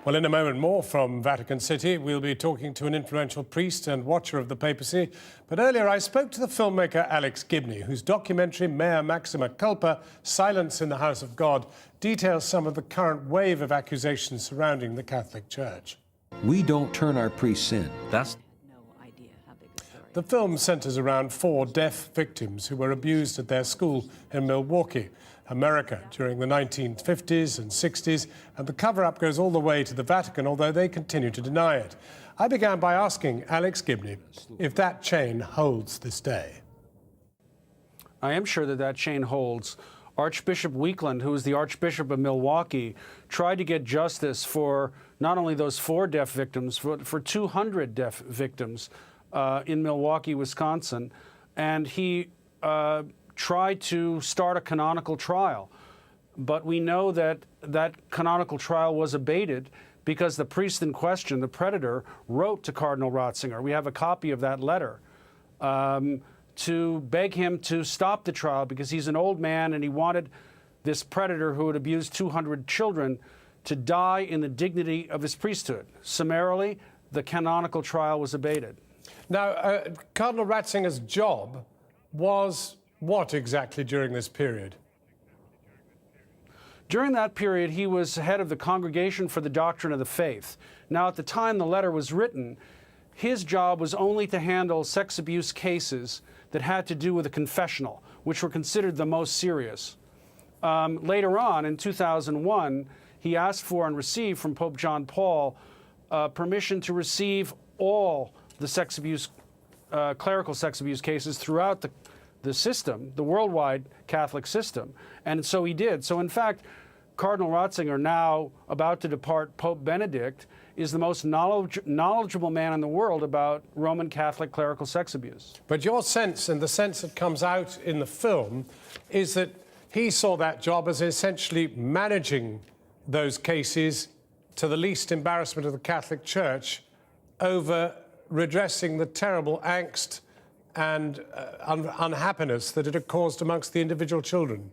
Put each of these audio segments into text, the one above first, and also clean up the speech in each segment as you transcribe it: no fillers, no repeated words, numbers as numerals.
Well, in a moment more from Vatican City, we'll be talking to an influential priest and watcher of the papacy. But earlier I spoke to the filmmaker Alex Gibney, whose documentary Mea Maxima Culpa, Silence in the House of God, details some of the current wave of accusations surrounding the Catholic Church. We don't turn our priests in. That's The film centers around 4 deaf victims who were abused at their school in Milwaukee, America, during the 1950s and 60s, and the cover-up goes all the way to the Vatican, although they continue to deny it. I began by asking Alex Gibney if that chain holds this day. I am sure that that chain holds. Archbishop Weekland, who is the Archbishop of Milwaukee, tried to get justice for not only those 4 deaf victims, but for 200 deaf victims in Milwaukee, Wisconsin, and he tried to start a canonical trial. But we know that that canonical trial was abated because the priest in question, the predator, wrote to Cardinal Ratzinger. We have a copy of that letter to beg him to stop the trial because he's an old man and he wanted this predator who had abused 200 children to die in the dignity of his priesthood. Summarily, the canonical trial was abated. Now, Cardinal Ratzinger's job was what exactly during this period? During that period, he was head of the Congregation for the Doctrine of the Faith. Now, at the time the letter was written, his job was only to handle sex abuse cases that had to do with a confessional, which were considered the most serious. Later on, in 2001, he asked for and received from Pope John Paul permission to receive all the sex abuse, clerical sex abuse cases throughout the system, the worldwide Catholic system. And so he did. So in fact, Cardinal Ratzinger, now about to depart Pope Benedict, is the most knowledgeable man in the world about Roman Catholic clerical sex abuse. But your sense, and the sense that comes out in the film, is that he saw that job as essentially managing those cases to the least embarrassment of the Catholic Church over redressing the terrible angst and unhappiness that it had caused amongst the individual children.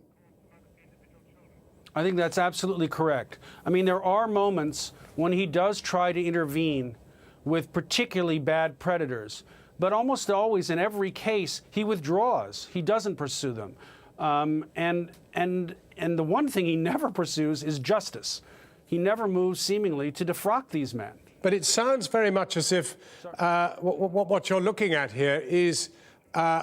I think that's absolutely correct. I mean, there are moments when he does try to intervene with particularly bad predators, but almost always in every case he withdraws. He doesn't pursue them. And the one thing he never pursues is justice. He never moves seemingly to defrock these men. But it sounds very much as if what you're looking at here is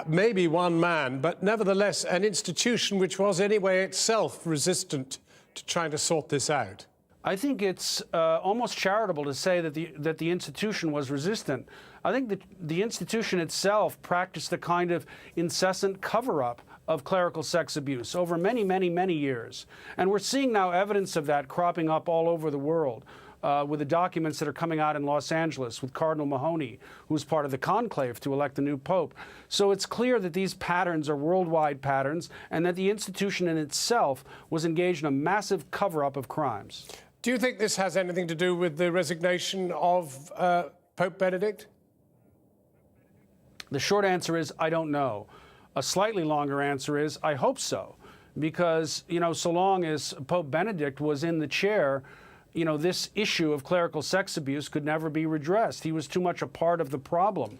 maybe one man, but nevertheless an institution which was anyway itself resistant to trying to sort this out. I think it's almost charitable to say that the institution was resistant. I think that the institution itself practiced a kind of incessant cover-up of clerical sex abuse over many, many, many years. And we're seeing now evidence of that cropping up all over the world. With the documents that are coming out in Los Angeles with Cardinal Mahoney, who's part of the conclave to elect the new pope. So it's clear that these patterns are worldwide patterns and that the institution in itself was engaged in a massive cover-up of crimes. Do you think this has anything to do with the resignation of Pope Benedict? The short answer is, I don't know. A slightly longer answer is, I hope so. Because, you know, so long as Pope Benedict was in the chair, you know, this issue of clerical sex abuse could never be redressed. He was too much a part of the problem.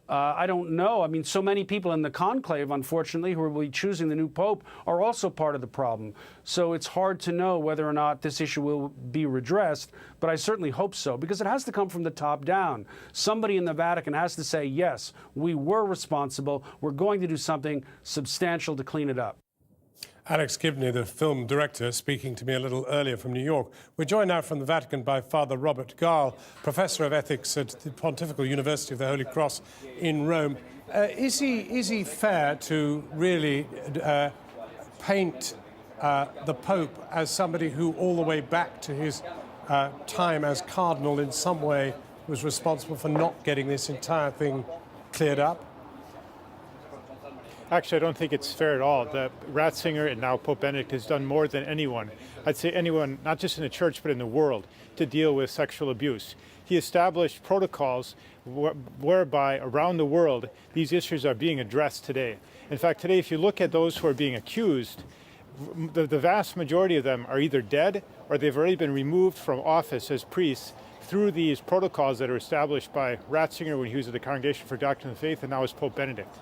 I don't know. I mean, so many people in the conclave, unfortunately, who will be choosing the new pope are also part of the problem. So it's hard to know whether or not this issue will be redressed, but I certainly hope so, because it has to come from the top down. Somebody in the Vatican has to say, yes, we were responsible. We're going to do something substantial to clean it up. Alex Gibney, the film director, speaking to me a little earlier from New York. We're joined now from the Vatican by Father Robert Gahl, Professor of Ethics at the Pontifical University of the Holy Cross in Rome. Is he fair to really paint the Pope as somebody who, all the way back to his time as cardinal, in some way was responsible for not getting this entire thing cleared up? Actually, I don't think it's fair at all. The Ratzinger and now Pope Benedict has done more than anyone, I'd say anyone, not just in the church, but in the world, to deal with sexual abuse. He established protocols whereby around the world, these issues are being addressed today. In fact, today, if you look at those who are being accused, the vast majority of them are either dead or they've already been removed from office as priests through these protocols that are established by Ratzinger when he was at the Congregation for Doctrine of Faith and now as Pope Benedict.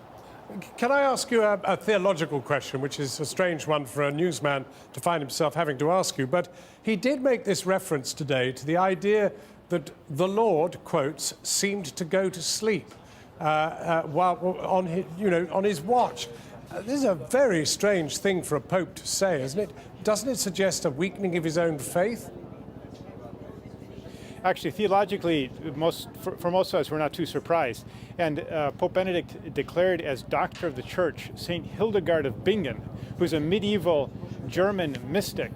Can I ask you a theological question, which is a strange one for a newsman to find himself having to ask you, but he did make this reference today to the idea that the Lord, quotes, seemed to go to sleep while on his watch. This is a very strange thing for a pope to say, isn't it? Doesn't it suggest a weakening of his own faith? Actually, theologically, for most of us, we're not too surprised. And Pope Benedict declared as Doctor of the Church St. Hildegard of Bingen, who's a medieval German mystic.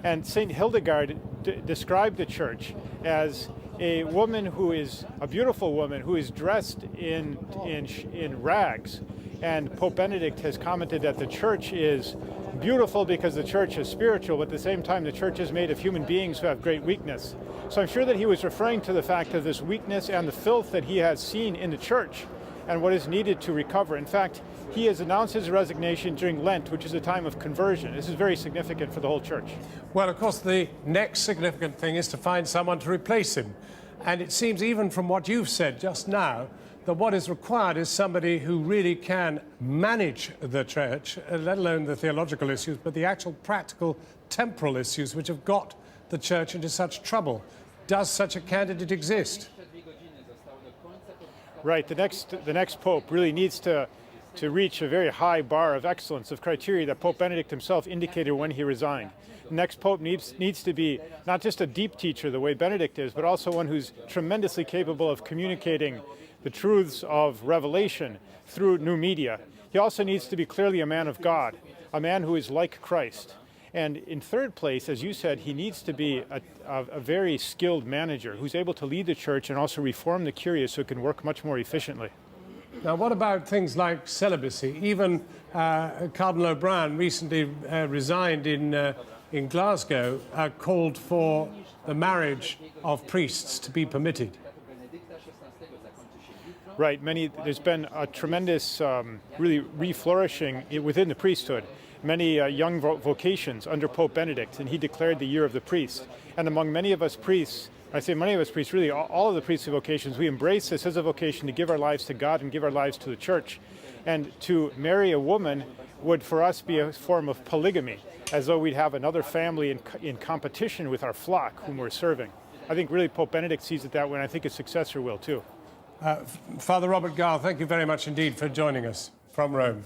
And St. Hildegard described the Church as a woman who is a beautiful woman who is dressed in rags. And Pope Benedict has commented that the Church is beautiful because the Church is spiritual, but at the same time the Church is made of human beings who have great weakness. So I'm sure that he was referring to the fact of this weakness and the filth that he has seen in the Church and what is needed to recover. In fact, he has announced his resignation during Lent, which is a time of conversion. This is very significant for the whole Church. Well, of course, the next significant thing is to find someone to replace him. And it seems, even from what you've said just now, that what is required is somebody who really can manage the Church, let alone the theological issues, but the actual practical temporal issues which have got the Church into such trouble. Does such a candidate exist? Right. The next Pope really needs to reach a very high bar of excellence, of criteria that Pope Benedict himself indicated when he resigned. The next Pope needs to be not just a deep teacher the way Benedict is, but also one who's tremendously capable of communicating the truths of revelation through new media. He also needs to be clearly a man of God, a man who is like Christ. And in third place, as you said, he needs to be a very skilled manager who's able to lead the Church and also reform the curious so it can work much more efficiently. Now, what about things like celibacy? Even Cardinal O'Brien recently resigned in Glasgow, called for the marriage of priests to be permitted. Right. There's been a tremendous, really re-flourishing within the priesthood. Many young vocations under Pope Benedict, and he declared the year of the priest. And among many of us priests, I say many of us priests, really all of the priestly vocations, we embrace this as a vocation to give our lives to God and give our lives to the Church. And to marry a woman would for us be a form of polygamy, as though we'd have another family in competition with our flock whom we're serving. I think really Pope Benedict sees it that way, and I think his successor will too. Father Robert Gahl, thank you very much indeed for joining us from Rome.